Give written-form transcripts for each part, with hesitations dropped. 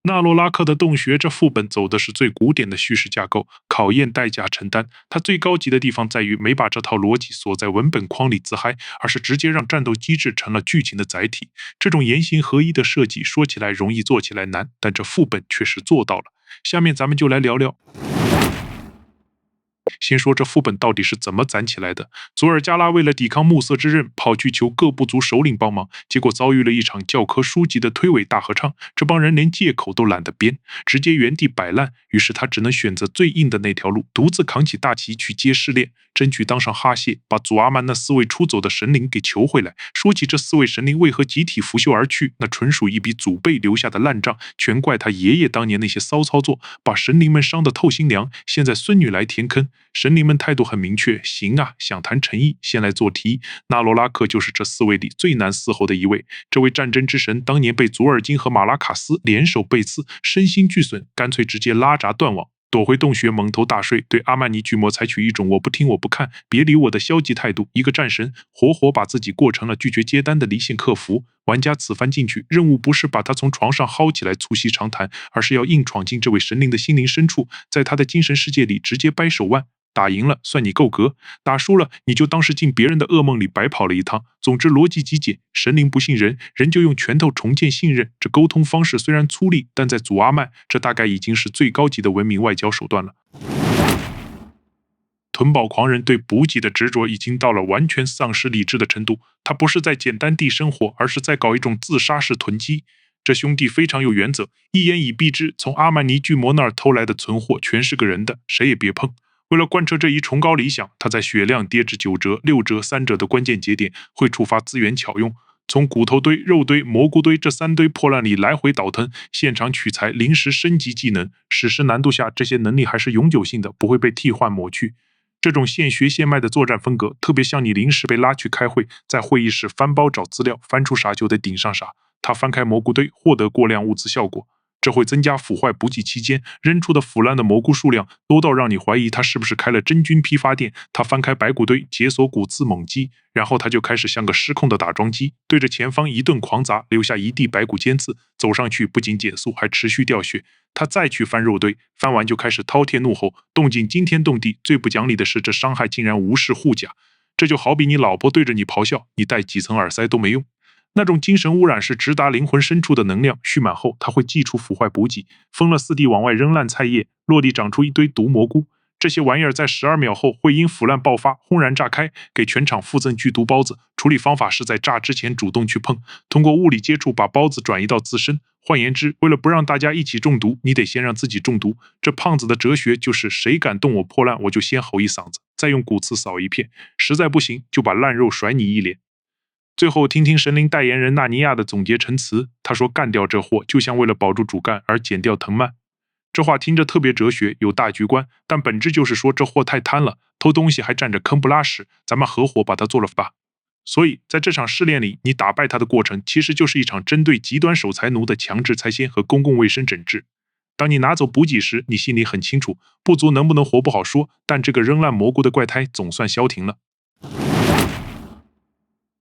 纳罗拉克的洞穴这副本走的是最古典的叙事架构，考验代价承担。它最高级的地方在于没把这套逻辑锁在文本框里自嗨，而是直接让战斗机制成了剧情的载体。这种言行合一的设计说起来容易，做起来难，但这副本确实做到了。下面咱们就来聊聊。先说这副本到底是怎么攒起来的。佐尔加拉为了抵抗暮色之刃，跑去求各部族首领帮忙，结果遭遇了一场教科书级的推诿大合唱。这帮人连借口都懒得编，直接原地摆烂。于是他只能选择最硬的那条路，独自扛起大旗去接试炼，争取当上哈谢，把祖阿曼那4位出走的神灵给求回来。说起这4位神灵为何集体拂袖而去，那纯属一笔祖辈留下的烂账，全怪他爷爷当年那些骚操作，把神灵们伤得透心凉。现在孙女来填坑，神灵们态度很明确，行啊，想谈诚意，先来做题。纳罗拉克就是这4位里最难伺候的一位。这位战争之神当年被佐尔金和马拉卡斯联手背刺，身心俱损，干脆直接拉闸断网。躲回洞穴蒙头大睡，对阿曼尼巨魔采取一种我不听我不看别理我的消极态度。一个战神活活把自己过成了拒绝接单的离线客服。玩家此番进去，任务不是把他从床上薅起来促膝长谈，而是要硬闯进这位神灵的心灵深处，在他的精神世界里直接掰手腕。打赢了算你够格，打输了你就当是进别人的噩梦里白跑了一趟。总之逻辑极简，神灵不信人，人就用拳头重建信任。这沟通方式虽然粗粝，但在祖阿曼这大概已经是最高级的文明外交手段了。囤宝狂人对补给的执着已经到了完全丧失理智的程度，他不是在简单地生活，而是在搞一种自杀式囤积。这兄弟非常有原则，一言以蔽之，从阿曼尼巨魔那儿偷来的存货全是个人的，谁也别碰。为了贯彻这一崇高理想，他在血量跌至9折、6折、3折的关键节点会触发资源巧用，从骨头堆、肉堆、蘑菇堆这3堆破烂里来回倒腾，现场取材，临时升级技能。史诗难度下，这些能力还是永久性的，不会被替换抹去。这种现学现卖的作战风格，特别像你临时被拉去开会，在会议室翻包找资料，翻出啥就得顶上啥。他翻开蘑菇堆，获得过量物资效果。这会增加腐坏补给期间扔出的腐烂的蘑菇数量，多到让你怀疑他是不是开了真菌批发店。他翻开白骨堆，解锁骨刺猛击，然后他就开始像个失控的打桩机，对着前方一顿狂砸，留下一地白骨尖刺。走上去不仅减速，还持续掉血。他再去翻肉堆，翻完就开始滔天怒吼，动静惊天动地。最不讲理的是，这伤害竟然无视护甲。这就好比你老婆对着你咆哮，你戴几层耳塞都没用。那种精神污染是直达灵魂深处的能量，蓄满后它会寄出腐坏补给，封了4地往外扔烂菜叶，落地长出一堆毒蘑菇。这些玩意儿在12秒后会因腐烂爆发，轰然炸开，给全场附赠剧毒孢子。处理方法是在炸之前主动去碰，通过物理接触把孢子转移到自身。换言之，为了不让大家一起中毒，你得先让自己中毒。这胖子的哲学就是谁敢动我破烂，我就先吼一嗓子，再用骨刺扫一片，实在不行就把烂肉甩你一脸。最后听听神灵代言人纳尼亚的总结陈词，他说干掉这货就像为了保住主干而减掉藤蔓。这话听着特别哲学，有大局观，但本质就是说这货太贪了，偷东西还占着坑不拉屎，咱们合伙把他做了吧。所以在这场试炼里，你打败他的过程其实就是一场针对极端守财奴的强制拆迁和公共卫生整治。当你拿走补给时，你心里很清楚，部族能不能活不好说，但这个扔烂蘑菇的怪胎总算消停了。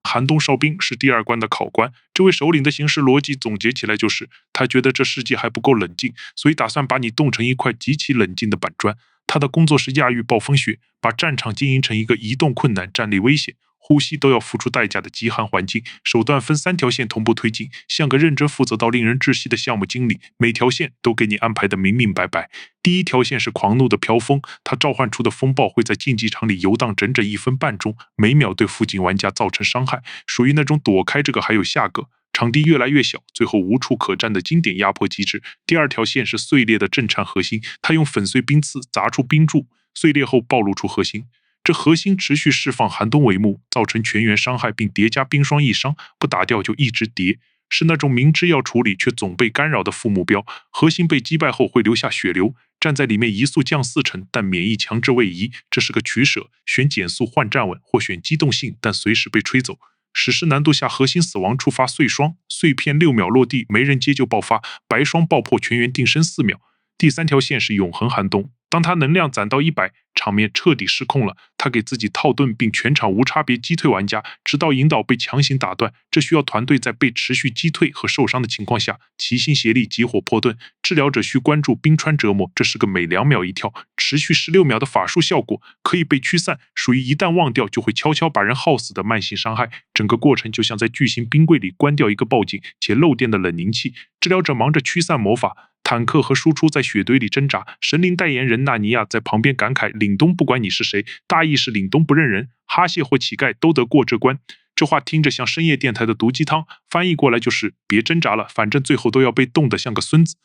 寒冬哨兵是第2关的考官，这位首领的行事逻辑总结起来就是，他觉得这世界还不够冷静，所以打算把你冻成一块极其冷静的板砖。他的工作是驾驭暴风雪，把战场经营成一个移动困难、站立危险、呼吸都要付出代价的极寒环境。手段分3条线同步推进，像个认真负责到令人窒息的项目经理，每条线都给你安排的明明白白。第1条线是狂怒的飘风，它召唤出的风暴会在竞技场里游荡整整1分半钟，每秒对附近玩家造成伤害，属于那种躲开这个还有下个。场地越来越小，最后无处可站的经典压迫机制。第2条线是碎裂的震颤核心，它用粉碎冰刺砸出冰柱，碎裂后暴露出核心。这核心持续释放寒冬帷幕，造成全员伤害并叠加冰霜异伤，不打掉就一直叠。是那种明知要处理却总被干扰的副目标。核心被击败后会留下血流，站在里面移速降4成，但免疫强制位移，这是个取舍，选减速换站稳，或选机动性，但随时被吹走。史诗难度下，核心死亡触发碎霜，碎片6秒落地，没人接就爆发，白霜爆破，全员定身4秒。第3条线是永恒寒冬，当他能量攒到100，场面彻底失控了。他给自己套盾，并全场无差别击退玩家，直到引导被强行打断。这需要团队在被持续击退和受伤的情况下，齐心协力集火破盾。治疗者需关注冰川折磨，这是个每2秒一跳、持续16秒的法术效果，可以被驱散，属于一旦忘掉就会悄悄把人耗死的慢性伤害。整个过程就像在巨型冰柜里关掉一个报警且漏电的冷凝器。治疗者忙着驱散魔法，坦克和输出在雪堆里挣扎，神灵代言人纳尼亚在旁边感慨：凛冬不管你是谁，大意是凛冬不认人，哈谢或乞丐都得过这关。这话听着像深夜电台的毒鸡汤，翻译过来就是别挣扎了，反正最后都要被冻得像个孙子。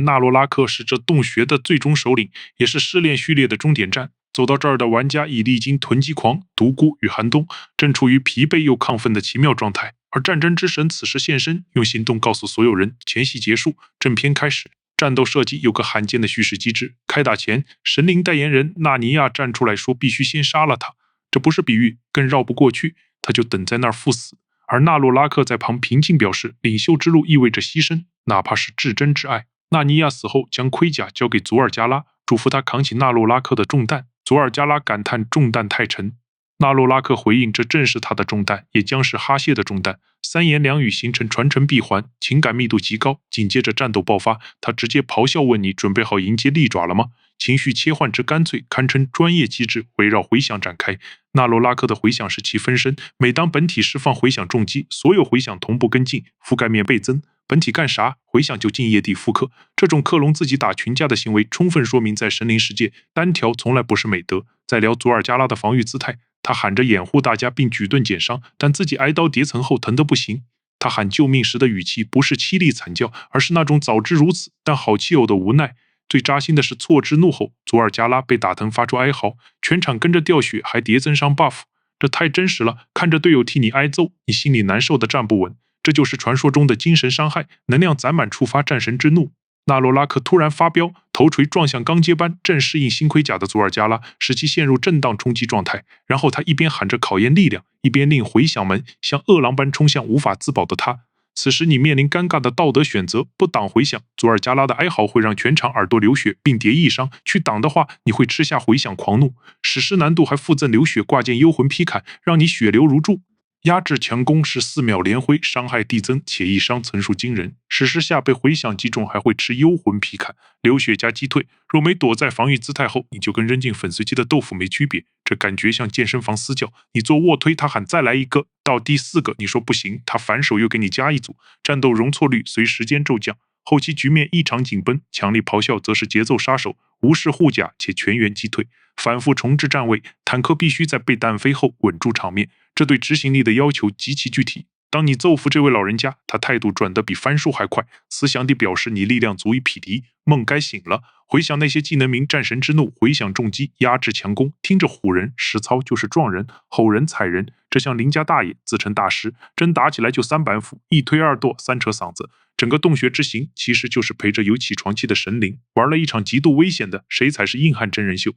纳罗拉克是这洞穴的最终首领，也是试炼序列的终点站。走到这儿的玩家已历经囤积狂、独孤与寒冬，正处于疲惫又亢奋的奇妙状态。而战争之神此时现身，用行动告诉所有人前戏结束，正片开始。战斗设计有个罕见的叙事机制，开打前，神灵代言人纳尼亚站出来说必须先杀了他，这不是比喻，更绕不过去，他就等在那儿赴死。而纳洛拉克在旁平静表示，领袖之路意味着牺牲，哪怕是至真至爱。纳尼亚死后将盔甲交给佐尔加拉，嘱咐他扛起纳洛拉克的重担。佐尔加拉感叹重担太沉，纳洛拉克回应这正是他的重担，也将是哈谢的重担。三言两语形成传承闭环，情感密度极高。紧接着战斗爆发，他直接咆哮问你准备好迎接利爪了吗？情绪切换之干脆，堪称专业机制，围绕回响展开。纳罗拉克的回响是其分身，每当本体释放回响重击，所有回响同步跟进，覆盖面倍增。本体干啥，回响就敬业地复刻。这种克隆自己打群架的行为，充分说明在神灵世界，单挑从来不是美德。在聊佐尔加拉的防御姿态，他喊着掩护大家并举盾减伤，但自己挨刀叠层后疼得不行。他喊救命时的语气不是凄厉惨叫，而是那种早知如此但好气偶的无奈。最扎心的是错之怒吼，佐尔加拉被打疼发出哀嚎，全场跟着掉血，还叠增伤 buff， 这太真实了。看着队友替你挨揍，你心里难受的站不稳。这就是传说中的精神伤害，能量攒满触发战神之怒。纳罗拉克突然发飙，头锤撞向钢接班正适应新盔甲的佐尔加拉，使其陷入震荡冲击状态。然后他一边喊着考验力量，一边令回响门像饿狼般冲向无法自保的他。此时你面临尴尬的道德选择：不挡回响，佐尔加拉的哀嚎会让全场耳朵流血并叠异伤；去挡的话，你会吃下回响狂怒。史诗难度还附赠流血挂件幽魂劈砍，让你血流如注。压制强攻是4秒连挥，伤害递增且一伤层数惊人。史诗下被回响击中还会吃幽魂劈砍，流血加击退。若没躲在防御姿态后，你就跟扔进粉碎机的豆腐没区别。这感觉像健身房私教，你做卧推，他喊再来一个，到第4个你说不行，他反手又给你加一组。战斗容错率随时间骤降，后期局面异常紧绷，强力咆哮则是节奏杀手，无视护甲且全员击退。反复重置站位，坦克必须在被弹飞后稳住场面，这对执行力的要求极其具体。当你揍服这位老人家，他态度转得比翻书还快，慈祥地表示你力量足以匹敌，梦该醒了。回想那些技能名战神之怒、回响重击、压制强攻，听着唬人，实操就是撞人，吼人踩人。这像邻家大爷自称大师，真打起来就3板斧，一推二跺三扯嗓子。整个洞穴之行其实就是陪着有起床气的神灵，玩了一场极度危险的谁才是硬汉真人秀。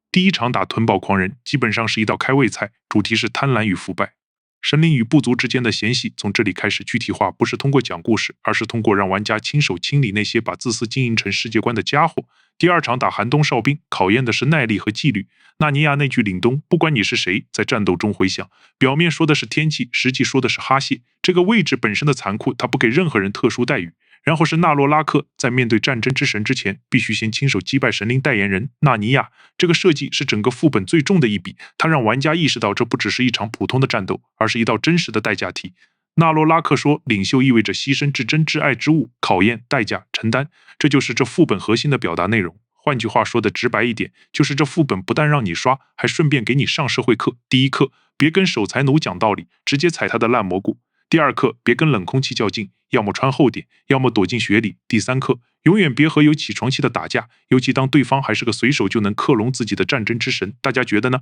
第一场打囤宝狂人基本上是一道开胃菜，主题是贪婪与腐败。神灵与部族之间的嫌隙从这里开始具体化，不是通过讲故事，而是通过让玩家亲手清理那些把自私经营成世界观的家伙。第二场打寒冬哨兵，考验的是耐力和纪律。纳尼亚那句凛冬不管你是谁，在战斗中回响，表面说的是天气，实际说的是哈谢。这个位置本身的残酷，他不给任何人特殊待遇。然后是纳洛拉克，在面对战争之神之前，必须先亲手击败神灵代言人纳尼亚。这个设计是整个副本最重的一笔，它让玩家意识到这不只是一场普通的战斗，而是一道真实的代价题。纳洛拉克说，领袖意味着牺牲至真至爱之物，考验、代价、承担，这就是这副本核心的表达内容。换句话说的直白一点，就是这副本不但让你刷，还顺便给你上社会课。第一课，别跟守财奴讲道理，直接踩他的烂蘑菇。第二课，别跟冷空气较劲，要么穿厚点，要么躲进雪里。第三课，永远别和有起床气的打架，尤其当对方还是个随手就能克隆自己的战争之神。大家觉得呢？